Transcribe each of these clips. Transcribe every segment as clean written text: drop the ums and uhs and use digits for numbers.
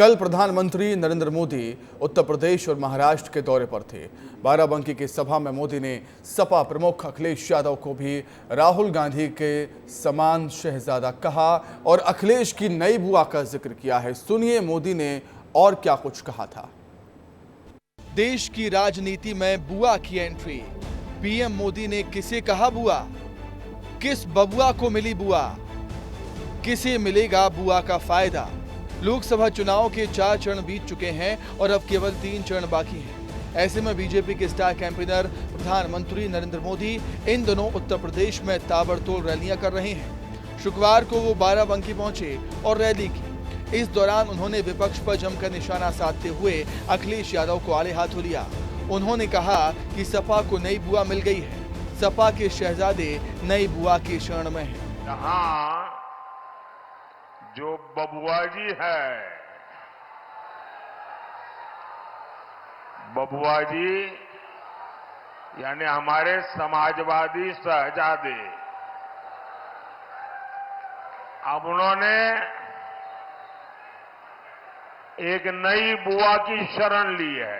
कल प्रधानमंत्री नरेंद्र मोदी उत्तर प्रदेश और महाराष्ट्र के दौरे पर थे। बाराबंकी की सभा में मोदी ने सपा प्रमुख अखिलेश यादव को भी राहुल गांधी के समान शहजादा कहा और अखिलेश की नई बुआ का जिक्र किया है। सुनिए मोदी ने और क्या कुछ कहा था। देश की राजनीति में बुआ की एंट्री। पीएम मोदी ने किसे कहा बुआ? किस बबुआ को मिली बुआ? किसे मिलेगा बुआ का फायदा? लोकसभा चुनाव के 4 चरण बीत चुके हैं और अब केवल 3 चरण बाकी हैं। ऐसे में बीजेपी के स्टार कैंपेनर प्रधानमंत्री नरेंद्र मोदी इन दिनों उत्तर प्रदेश में ताबड़तोड़ रैलियां कर रहे हैं। शुक्रवार को वो बाराबंकी पहुंचे और रैली की। इस दौरान उन्होंने विपक्ष पर जमकर निशाना साधते हुए अखिलेश यादव को आड़े हाथों लिया। उन्होंने कहा कि सपा को नई बुआ मिल गई है। सपा के शहजादे नई बुआ की शरण में हैं। यहाँ जो बबुआ जी है, बबुआ जी यानी हमारे समाजवादी शहजादे, अब उन्होंने एक नई बुआ की शरण ली है।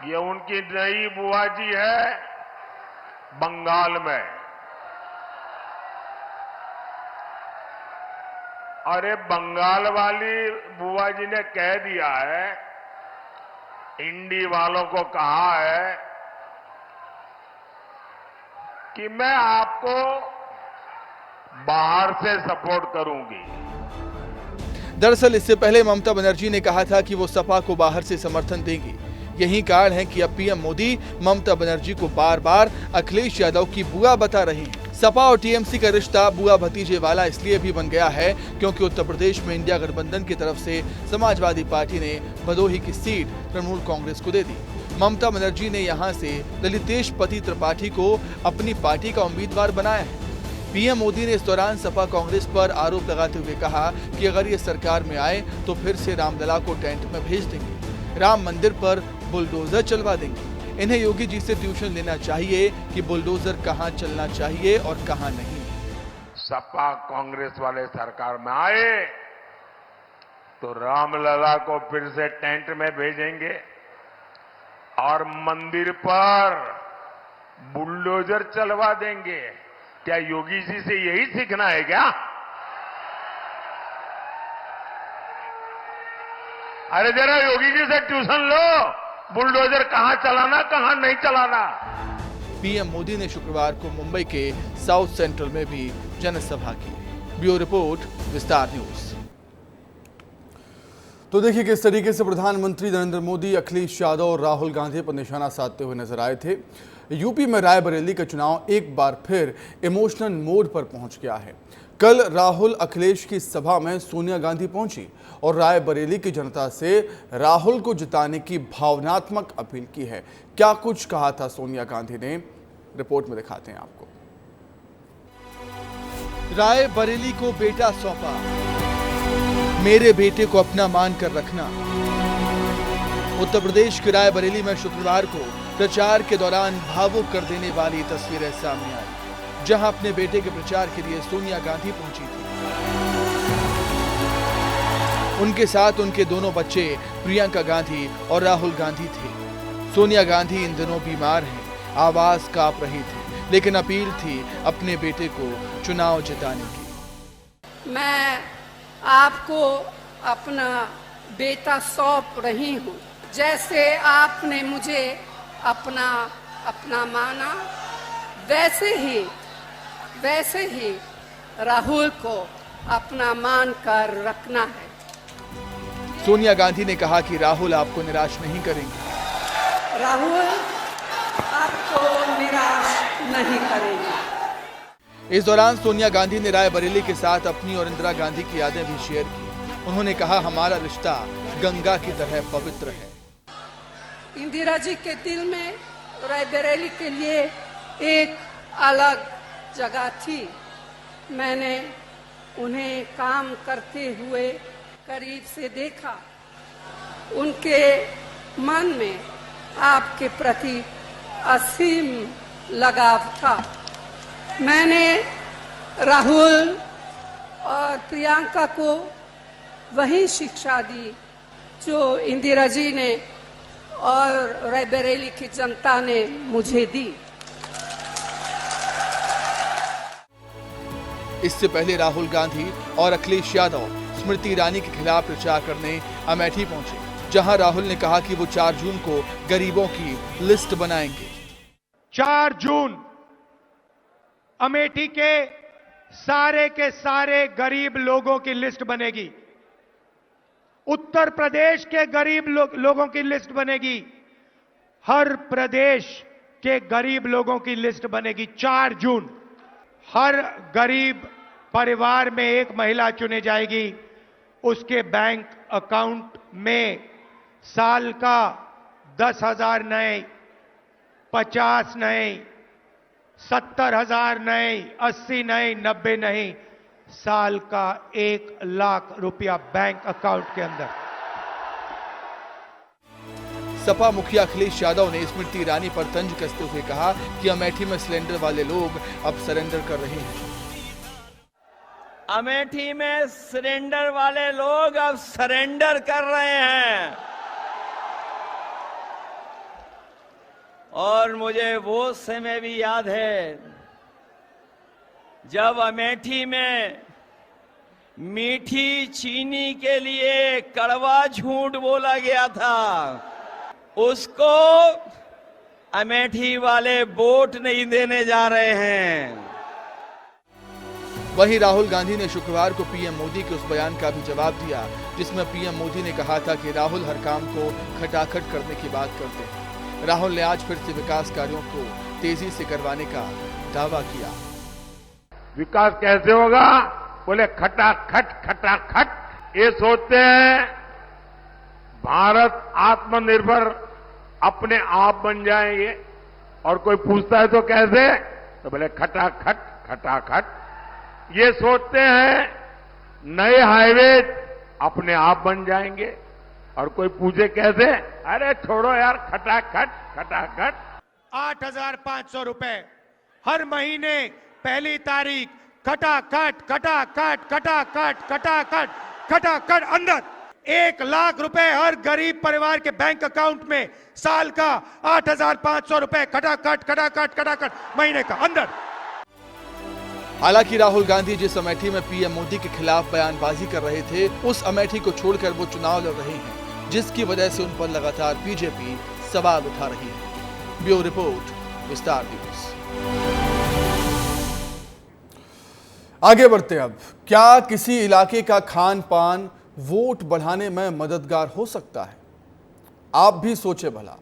ये उनकी नई बुआ जी है बंगाल में। अरे बंगाल वाली बुआ जी ने कह दिया है, इंडी वालों को कहा है कि मैं आपको बाहर से सपोर्ट करूंगी। दरअसल इससे पहले ममता बनर्जी ने कहा था कि वो सपा को बाहर से समर्थन देंगी। यही कारण है कि अब पीएम मोदी ममता बनर्जी को बार बार अखिलेश यादव की बुआ बता रहे हैं। सपा और टीएमसी का रिश्ता बुआ भतीजे वाला इसलिए भी बन गया है क्योंकि उत्तर प्रदेश में इंडिया गठबंधन की तरफ से समाजवादी पार्टी ने भदोही की सीट तृणमूल कांग्रेस को दे दी। ममता बनर्जी ने यहां से ललितेश पति त्रिपाठी को अपनी पार्टी का उम्मीदवार बनाया है। पीएम मोदी ने इस दौरान सपा कांग्रेस पर आरोप लगाते हुए कहा कि अगर ये सरकार में आए तो फिर से रामलला को टेंट में भेज देंगे, राम मंदिर पर बुलडोजर चलवा देंगे। इन्हें योगी जी से ट्यूशन लेना चाहिए कि बुलडोजर कहां चलना चाहिए और कहां नहीं। सपा कांग्रेस वाले सरकार में आए तो रामलला को फिर से टेंट में भेजेंगे और मंदिर पर बुलडोजर चलवा देंगे। क्या योगी जी से यही सीखना है क्या? अरे जरा योगी जी से ट्यूशन लो, बुलडोजर कहां चलाना कहां नहीं चलाना। पीएम मोदी ने शुक्रवार को मुंबई के साउथ सेंट्रल में भी जनसभा की। ब्यूरो रिपोर्ट, विस्तार न्यूज। तो देखिए किस तरीके से प्रधानमंत्री नरेंद्र मोदी अखिलेश यादव और राहुल गांधी पर निशाना साधते हुए नजर आए थे। यूपी में रायबरेली का चुनाव एक बार फिर इमोशनल मोड पर पहुंच गया है। कल राहुल अखिलेश की सभा में सोनिया गांधी पहुंची और रायबरेली की जनता से राहुल को जिताने की भावनात्मक अपील की है। क्या कुछ कहा था सोनिया गांधी ने, रिपोर्ट में दिखाते हैं आपको। रायबरेली को बेटा सौंपा, मेरे बेटे को अपना मानकर रखना। उत्तर प्रदेश के रायबरेली में शुक्रवार को प्रचार के दौरान भावुक कर देने वाली तस्वीरें सामने आई, जहां अपने बेटे के प्रचार के लिए सोनिया गांधी पहुंची थी। उनके साथ उनके दोनों बच्चे प्रियंका गांधी और राहुल गांधी थे। सोनिया गांधी इन दिनों बीमार हैं, आवाज कांप रही थी, लेकिन अपील थी अपने बेटे को चुनाव जिताने की। मैं आपको अपना बेटा सौंप रही हूँ। जैसे आपने मुझे अपना माना, वैसे ही राहुल को अपना मान कर रखना है। सोनिया गांधी ने कहा कि राहुल आपको निराश नहीं करेंगे। राहुल आपको निराश नहीं करेंगे। इस दौरान सोनिया गांधी ने रायबरेली के साथ अपनी और इंदिरा गांधी की यादें भी शेयर की। उन्होंने कहा, हमारा रिश्ता गंगा की तरह पवित्र है। इंदिरा जी के दिल में रायबरेली के लिए एक अलग जगह थी। मैंने उन्हें काम करते हुए करीब से देखा। उनके मन में आपके प्रति असीम लगाव था। मैंने राहुल और प्रियंका को वही शिक्षा दी जो इंदिरा जी ने और रायबरेली की जनता ने मुझे दी। इससे पहले राहुल गांधी और अखिलेश यादव स्मृति ईरानी के खिलाफ प्रचार करने अमेठी पहुंचे, जहां राहुल ने कहा कि वो 4 जून को गरीबों की लिस्ट बनाएंगे। 4 जून अमेठी के सारे गरीब लोगों की लिस्ट बनेगी। उत्तर प्रदेश के गरीब लोगों की लिस्ट बनेगी। हर प्रदेश के गरीब लोगों की लिस्ट बनेगी। 4 जून हर गरीब परिवार में एक महिला चुनी जाएगी। उसके बैंक अकाउंट में साल का 10,000 नहीं, 50 नहीं, 70,000 नहीं, 80 नहीं, 90 नहीं, साल का 1 लाख रुपया बैंक अकाउंट के अंदर। सपा मुखिया अखिलेश यादव ने स्मृति ईरानी पर तंज कसते हुए कहा कि अमेठी में सिलेंडर वाले लोग अब सरेंडर कर रहे हैं। अमेठी में सिलेंडर वाले लोग अब सरेंडर कर रहे हैं। और मुझे वो समय भी याद है जब अमेठी में मीठी चीनी के लिए कड़वा झूठ बोला गया था। उसको अमेठी वाले वोट नहीं देने जा रहे हैं। वहीं राहुल गांधी ने शुक्रवार को पीएम मोदी के उस बयान का भी जवाब दिया जिसमें पीएम मोदी ने कहा था कि राहुल हर काम को खटाखट करने की बात करते हैं। राहुल ने आज फिर से विकास कार्यों को तेजी से करवाने का दावा किया। विकास कैसे होगा? बोले खटाखट खटाखट। ये सोचते हैं भारत आत्मनिर्भर अपने आप बन जाएंगे, और कोई पूछता है तो कैसे, तो बोले खटाखट खटाखट। ये सोचते हैं नए हाईवे अपने आप बन जाएंगे, और कोई पूछे कैसे, अरे छोड़ो यार खटाखट खटाखट। 8,500 रुपए हर महीने 1 तारीख खटाखट खटाखट खटाखट खटाखट खटाखट। अंदर 1 लाख रुपए हर गरीब परिवार के बैंक अकाउंट में, साल का 8,500 रुपए खटाखट खटाखट खटाखट महीने का अंदर। हालांकि राहुल गांधी जिस अमेठी में पीएम मोदी के खिलाफ बयानबाजी कर रहे थे, उस अमेठी को छोड़कर वो चुनाव लड़ रहे हैं, जिसकी वजह से उन पर लगातार बीजेपी सवाल उठा रही है। ब्यूरो रिपोर्ट, विस्तार न्यूज। आगे बढ़ते अब, क्या किसी इलाके का खान पान वोट बढ़ाने में मददगार हो सकता है? आप भी सोचे भला,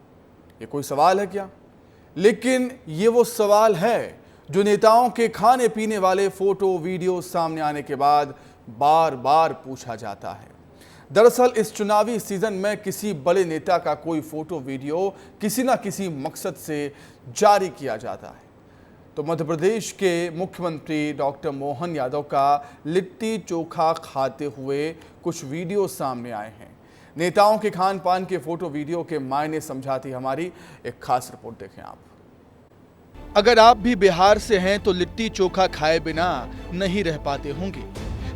ये कोई सवाल है क्या? लेकिन ये वो सवाल है जो नेताओं के खाने पीने वाले फोटो वीडियो सामने आने के बाद बार बार पूछा जाता है। दरअसल इस चुनावी सीजन में किसी बड़े नेता का कोई फोटो वीडियो किसी न किसी मकसद से जारी किया जाता है। तो मध्य प्रदेश के मुख्यमंत्री डॉक्टर मोहन यादव का लिट्टी चोखा खाते हुए कुछ वीडियो सामने आए हैं। नेताओं के खान पान के फोटो वीडियो के मायने समझाती हमारी एक खास रिपोर्ट देखें आप। अगर आप भी बिहार से हैं तो लिट्टी चोखा खाए बिना नहीं रह पाते होंगे,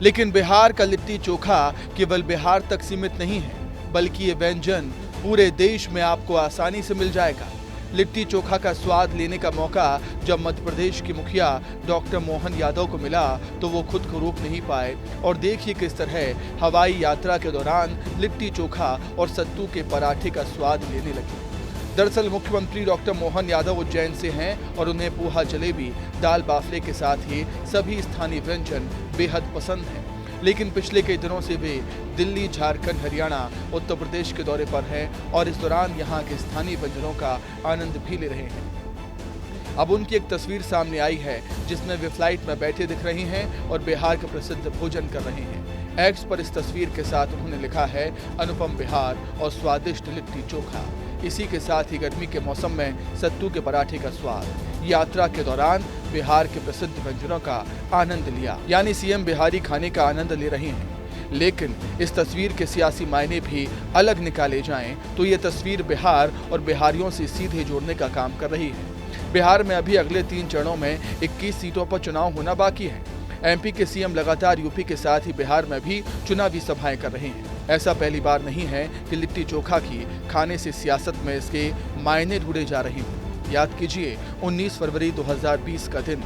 लेकिन बिहार का लिट्टी चोखा केवल बिहार तक सीमित नहीं है, बल्कि ये व्यंजन पूरे देश में आपको आसानी से मिल जाएगा। लिट्टी चोखा का स्वाद लेने का मौका जब मध्य प्रदेश के मुखिया डॉक्टर मोहन यादव को मिला तो वो खुद को रोक नहीं पाए और देखिए किस तरह हवाई यात्रा के दौरान लिट्टी चोखा और सत्तू के पराठे का स्वाद लेने लगे। दरअसल मुख्यमंत्री डॉक्टर मोहन यादव उज्जैन से हैं और उन्हें पोहा जलेबी, दाल बाफले के साथ ही सभी स्थानीय व्यंजन बेहद पसंद हैं। लेकिन पिछले कई दिनों से वे दिल्ली, झारखंड, हरियाणा, उत्तर प्रदेश के दौरे पर हैं और इस दौरान यहाँ के स्थानीय व्यंजनों का आनंद भी ले रहे हैं। अब उनकी एक तस्वीर सामने आई है जिसमें वे फ्लाइट में बैठे दिख रही हैं और बिहार के प्रसिद्ध भोजन कर रहे हैं। एक्स पर इस तस्वीर के साथ उन्होंने लिखा है अनुपम बिहार और स्वादिष्ट लिट्टी चोखा। इसी के साथ ही गर्मी के मौसम में सत्तू के पराठे का स्वाद। यात्रा के दौरान बिहार के प्रसिद्ध व्यंजनों का आनंद लिया, यानी सीएम बिहारी खाने का आनंद ले रहे हैं। लेकिन इस तस्वीर के सियासी मायने भी अलग निकाले जाएं तो ये तस्वीर बिहार और बिहारियों से सीधे जोड़ने का काम कर रही है। बिहार में अभी अगले 3 चरणों में 21 सीटों पर चुनाव होना बाकी है। एमपी के सीएम लगातार यूपी के साथ ही बिहार में भी चुनावी सभाएं कर रहे हैं। ऐसा पहली बार नहीं है कि लिट्टी चोखा की खाने से सियासत में इसके मायने ढूंढे जा रहे हों। याद कीजिए 19 फरवरी 2020 का दिन,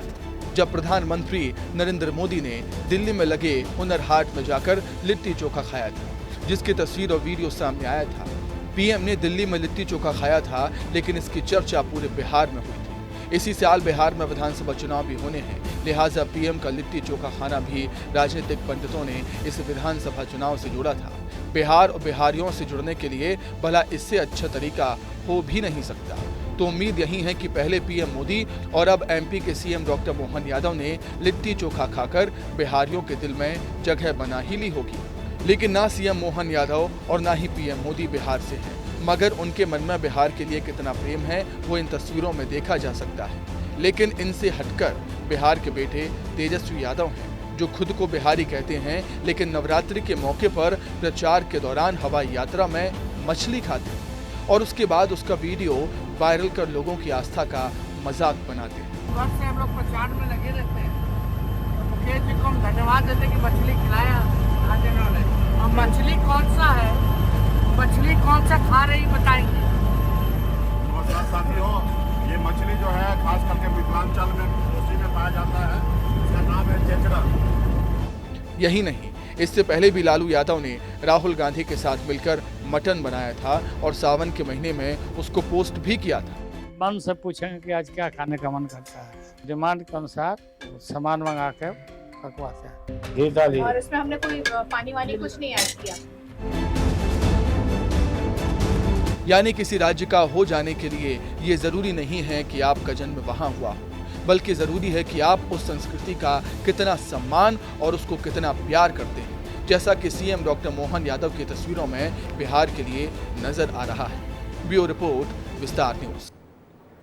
जब प्रधानमंत्री नरेंद्र मोदी ने दिल्ली में लगे हुनर हाट में जाकर लिट्टी चोखा खाया था, जिसकी तस्वीर और वीडियो सामने आया था। पीएम ने दिल्ली में लिट्टी चोखा खाया था, लेकिन इसकी चर्चा पूरे बिहार में हुई थी। इसी साल बिहार में विधानसभा चुनाव भी होने हैं, लिहाजा पीएम का लिट्टी चोखा खाना भी राजनीतिक पंडितों ने इस विधानसभा चुनाव से जोड़ा था। बिहार और बिहारियों से जुड़ने के लिए भला इससे अच्छा तरीका हो भी नहीं सकता। तो उम्मीद यही है कि पहले पीएम मोदी और अब एमपी के सीएम डॉक्टर मोहन यादव ने लिट्टी चोखा खाकर बिहारियों के दिल में जगह बना ही ली होगी। लेकिन ना सीएम मोहन यादव और ना ही पीएम मोदी बिहार से हैं, मगर उनके मन में बिहार के लिए कितना प्रेम है वो इन तस्वीरों में देखा जा सकता है। लेकिन इनसे हटकर बिहार के बेटे तेजस्वी यादव हैं, जो खुद को बिहारी कहते हैं, लेकिन नवरात्रि के मौके पर प्रचार के दौरान हवाई यात्रा में मछली खाते हैं और उसके बाद उसका वीडियो वायरल कर लोगों की आस्था का मजाक बनाते हैं। वक्त से हम लोग प्रचार में लगे रहते हैं। मुकेश जी को हम धन्यवाद देते कि मछली खिलाया आज इन्होंने। और मछली कौन सा है, मछली कौन सा खा रही बताएंगे। नमस्कार साथियों, ये मछली जो है खास करके मिथिलांचल में कोसी में पाया जाता है, इसका नाम है चेचरा। यही नहीं, इससे पहले भी लालू यादव ने राहुल गांधी के साथ मिलकर मटन बनाया था और सावन के महीने में उसको पोस्ट भी किया था। मन से पूछेंगे कि आज क्या खाने का मन करता है, डिमांड के अनुसार सामान मंगा के पकवाते हैं। और इसमें हमने कोई पानी वानी कुछ नहीं ऐड किया। यानी किसी राज्य का हो जाने के लिए ये जरूरी नहीं है कि आपका जन्म वहां हुआ हो, बल्कि जरूरी है कि आप उस संस्कृति का कितना सम्मान और उसको कितना प्यार करते हैं, जैसा कि सीएम डॉक्टर मोहन यादव की तस्वीरों में बिहार के लिए नजर आ रहा है। ब्यूरो रिपोर्ट, विस्तार न्यूज।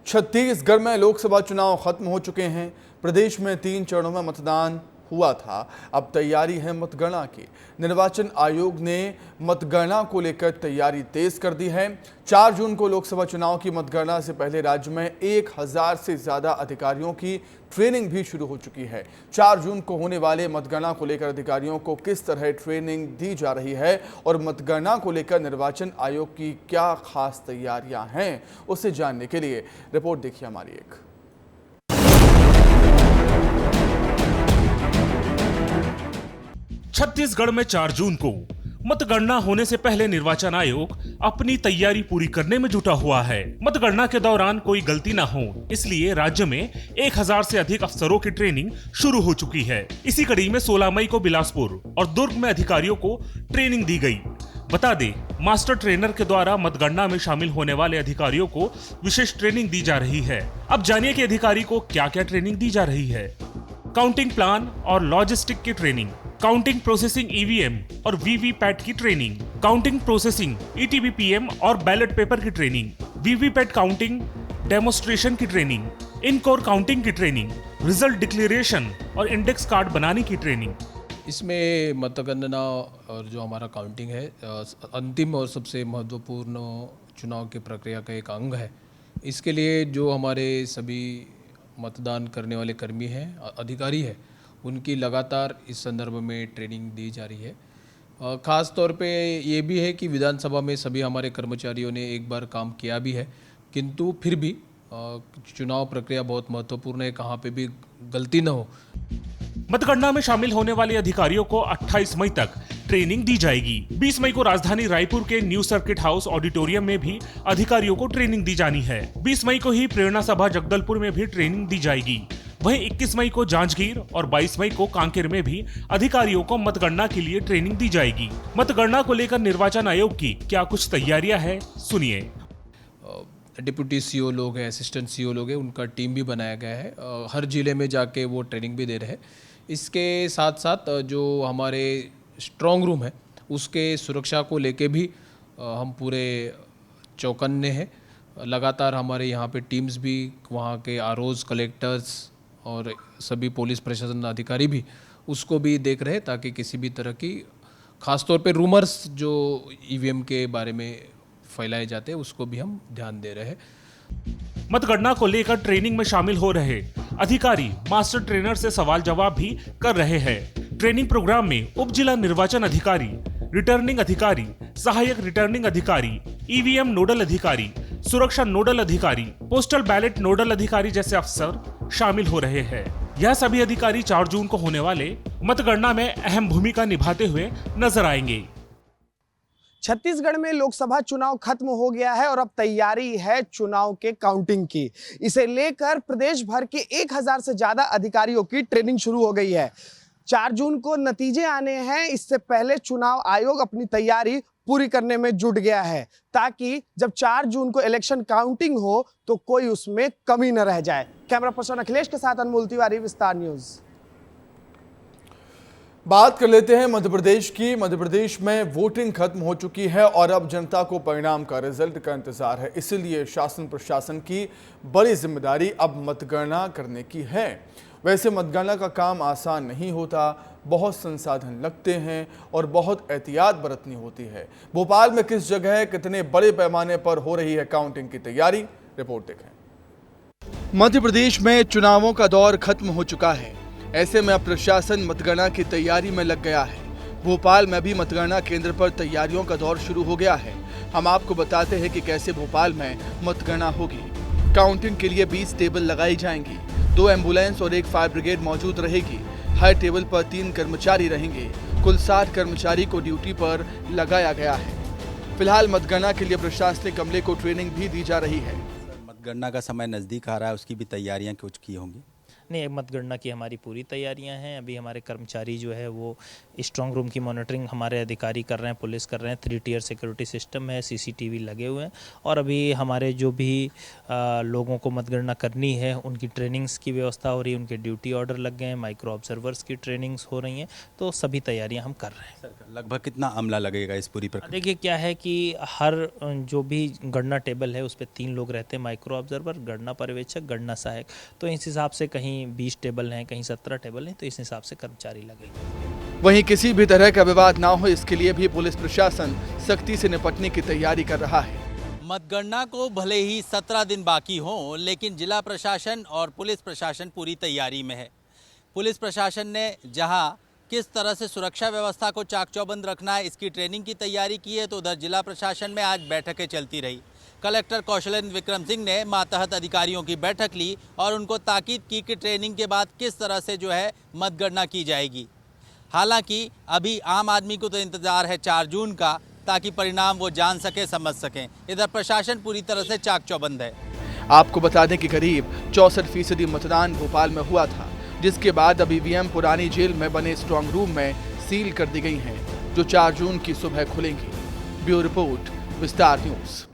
छत्तीसगढ़ में लोकसभा चुनाव खत्म हो चुके हैं। प्रदेश में 3 चरणों में मतदान हुआ था। अब तैयारी है मतगणना की। निर्वाचन आयोग ने मतगणना को लेकर तैयारी तेज कर दी है। 4 जून को लोकसभा चुनाव की मतगणना से पहले राज्य में 1000 से ज्यादा अधिकारियों की ट्रेनिंग भी शुरू हो चुकी है। 4 जून को होने वाले मतगणना को लेकर अधिकारियों को किस तरह ट्रेनिंग दी जा रही है और मतगणना को लेकर निर्वाचन आयोग की क्या खास तैयारियां हैं, उसे जानने के लिए रिपोर्ट देखिए हमारी एक। छत्तीसगढ़ में 4 जून को मतगणना होने से पहले निर्वाचन आयोग अपनी तैयारी पूरी करने में जुटा हुआ है। मतगणना के दौरान कोई गलती ना हो, इसलिए राज्य में 1000 से अधिक अफसरों की ट्रेनिंग शुरू हो चुकी है। इसी कड़ी में 16 मई को बिलासपुर और दुर्ग में अधिकारियों को ट्रेनिंग दी गई। बता दें, मास्टर ट्रेनर के द्वारा मतगणना में शामिल होने वाले अधिकारियों को विशेष ट्रेनिंग दी जा रही है। अब जानिए कि अधिकारी को क्या क्या ट्रेनिंग दी जा रही है। काउंटिंग प्लान और लॉजिस्टिक की ट्रेनिंग, काउंटिंग प्रोसेसिंग ईवीएम और वीवीपैट की ट्रेनिंग, काउंटिंग प्रोसेसिंग ईटीवीपीएम और बैलेट पेपर की ट्रेनिंग, वीवीपैट काउंटिंग डेमोन्स्ट्रेशन की ट्रेनिंग, इनकोर काउंटिंग की ट्रेनिंग, रिजल्ट डिक्लेरेशन और इंडेक्स कार्ड बनाने की ट्रेनिंग। इसमें मतगणना और जो हमारा काउंटिंग है अंतिम और सबसे महत्वपूर्ण चुनाव की प्रक्रिया का एक अंग है। इसके लिए जो हमारे सभी मतदान करने वाले कर्मी हैं, अधिकारी हैं, उनकी लगातार इस संदर्भ में ट्रेनिंग दी जा रही है। ख़ास तौर पे ये भी है कि विधानसभा में सभी हमारे कर्मचारियों ने एक बार काम किया भी है, किंतु फिर भी चुनाव प्रक्रिया बहुत महत्वपूर्ण है, कहाँ पे भी गलती न हो। मतगणना में शामिल होने वाले अधिकारियों को 28 मई तक ट्रेनिंग दी जाएगी। 20 मई को राजधानी रायपुर के न्यू सर्किट हाउस ऑडिटोरियम में भी अधिकारियों को ट्रेनिंग दी जानी है। 20 मई को ही प्रेरणा सभा जगदलपुर में भी ट्रेनिंग दी जाएगी। वहीं 21 मई को जांजगीर और 22 मई को कांकेर में भी अधिकारियों को मतगणना के लिए ट्रेनिंग दी जाएगी। मतगणना को लेकर निर्वाचन आयोग की क्या कुछ तैयारियां हैं, सुनिए। डिप्यूटी सीओ लोग हैं, असिस्टेंट सीओ लोग हैं, उनका टीम भी बनाया गया है। हर जिले में जाके वो ट्रेनिंग भी दे रहे हैं। इसके साथ साथ जो हमारे स्ट्रॉन्ग रूम है उसके सुरक्षा को लेके भी हम पूरे चौकन्ने हैं। लगातार हमारे यहाँ पे टीम्स भी, वहाँ के आरओज, कलेक्टर्स और सभी पुलिस प्रशासन अधिकारी भी उसको भी देख रहे हैं, ताकि किसी भी तरह की खासतौर पे रूमर्स जो ईवीएम के बारे में फैलाए जाते हैं उसको भी हम ध्यान दे रहे हैं। मतगणना को लेकर ट्रेनिंग में शामिल हो रहे अधिकारी मास्टर ट्रेनर से सवाल जवाब भी कर रहे हैं। ट्रेनिंग प्रोग्राम में उप जिला निर्वाचन अधिकारी, रिटर्निंग अधिकारी, सहायक रिटर्निंग अधिकारी, ईवीएम नोडल अधिकारी, सुरक्षा नोडल अधिकारी, पोस्टल बैलेट नोडल अधिकारी जैसे अफसर शामिल हो रहे हैं। यह सभी अधिकारी 4 जून को होने वाले मतगणना में अहम भूमिका निभाते हुए नजर आएंगे। छत्तीसगढ़ में लोकसभा चुनाव खत्म हो गया है और अब तैयारी है चुनाव के काउंटिंग की। इसे लेकर प्रदेश भर के 1000 से ज्यादा अधिकारियों की ट्रेनिंग शुरू हो गई है। 4 जून को नतीजे आने हैं। इससे पहले चुनाव आयोग अपनी तैयारी पूरी करने में जुट गया है ताकि जब 4 जून को इलेक्शन काउंटिंग हो तो कोई उसमें कमी न रह जाए। कैमरा पर्सन अखिलेश के साथ अनमोल तिवारी, विस्तार न्यूज। बात कर लेते हैं मध्य प्रदेश की। मध्य प्रदेश में वोटिंग खत्म हो चुकी है और अब जनता को परिणाम का रिजल्ट का इंतजार है। इसीलिए शासन प्रशासन की बड़ी जिम्मेदारी अब मतगणना करने की है। वैसे मतगणना का काम आसान नहीं होता, बहुत संसाधन लगते हैं और बहुत एहतियात बरतनी होती है। भोपाल में किस जगह कितने बड़े पैमाने पर हो रही है काउंटिंग की तैयारी, रिपोर्ट देखें। मध्य प्रदेश में चुनावों का दौर खत्म हो चुका है। ऐसे में अब प्रशासन मतगणना की तैयारी में लग गया है। भोपाल में भी मतगणना केंद्र पर तैयारियों का दौर शुरू हो गया है। हम आपको बताते हैं कि कैसे भोपाल में मतगणना होगी। काउंटिंग के लिए 20 टेबल लगाई जाएंगी। 2 एम्बुलेंस और 1 फायर ब्रिगेड मौजूद रहेगी। हर टेबल पर 3 कर्मचारी रहेंगे। कुल 60 कर्मचारी को ड्यूटी पर लगाया गया है। फिलहाल मतगणना के लिए प्रशासनिक अमले को ट्रेनिंग भी दी जा रही है। मतगणना का समय नज़दीक आ रहा है, उसकी भी तैयारियां कुछ की होंगी? नहीं, मतगणना की हमारी पूरी तैयारियां हैं। अभी हमारे कर्मचारी जो है वो स्ट्रांग रूम की मॉनिटरिंग हमारे अधिकारी कर रहे हैं, पुलिस कर रहे हैं। 3 टियर सिक्योरिटी सिस्टम है, सीसीटीवी लगे हुए हैं और अभी हमारे जो भी लोगों को मतगणना करनी है उनकी ट्रेनिंग्स की व्यवस्था हो रही है, उनके ड्यूटी ऑर्डर लग गए हैं, माइक्रो ऑब्जर्वर्स की ट्रेनिंग्स हो रही हैं, तो सभी तैयारियाँ हम कर रहे हैं। लगभग कितना अमला लगेगा इस पूरी प्रक्रिया? देखिए क्या है कि हर जो भी गणना टेबल है उस पर 3 लोग रहते हैं, माइक्रो ऑब्जर्वर, गणना पर्यवेक्षक, गणना सहायक। तो इस हिसाब से कहीं 20 टेबल हैं, कहीं 17 टेबल हैं, तो इस हिसाब से कर्मचारी लगेंगे। वहीं किसी भी तरह का विवाद ना हो इसके लिए भी पुलिस प्रशासन सख्ती से निपटने की तैयारी कर रहा है। मतगणना को भले ही 17 दिन बाकी हों, लेकिन जिला प्रशासन और पुलिस प्रशासन पूरी तैयारी में है। पुलिस प्रशासन ने जहां किस तरह से सुरक्षा व्यवस्था को चाक चौबंद रखना है इसकी ट्रेनिंग की तैयारी की है, तो उधर जिला प्रशासन में आज बैठकें चलती रही। कलेक्टर कौशलेंद्र विक्रम सिंह ने मातहत अधिकारियों की बैठक ली और उनको ताकीद की कि ट्रेनिंग के बाद किस तरह से जो है मतगणना की जाएगी। हालांकि अभी आम आदमी को तो इंतजार है 4 जून का, ताकि परिणाम वो जान सके, समझ सकें। इधर प्रशासन पूरी तरह से चाक चौबंद है। आपको बता दें कि करीब 64% मतदान भोपाल में हुआ था, जिसके बाद अब ईवीएम पुरानी जेल में बने स्ट्रांग रूम में सील कर दी गई हैं, जो 4 जून की सुबह खुलेंगी। ब्यूरो रिपोर्ट, विस्तार न्यूज।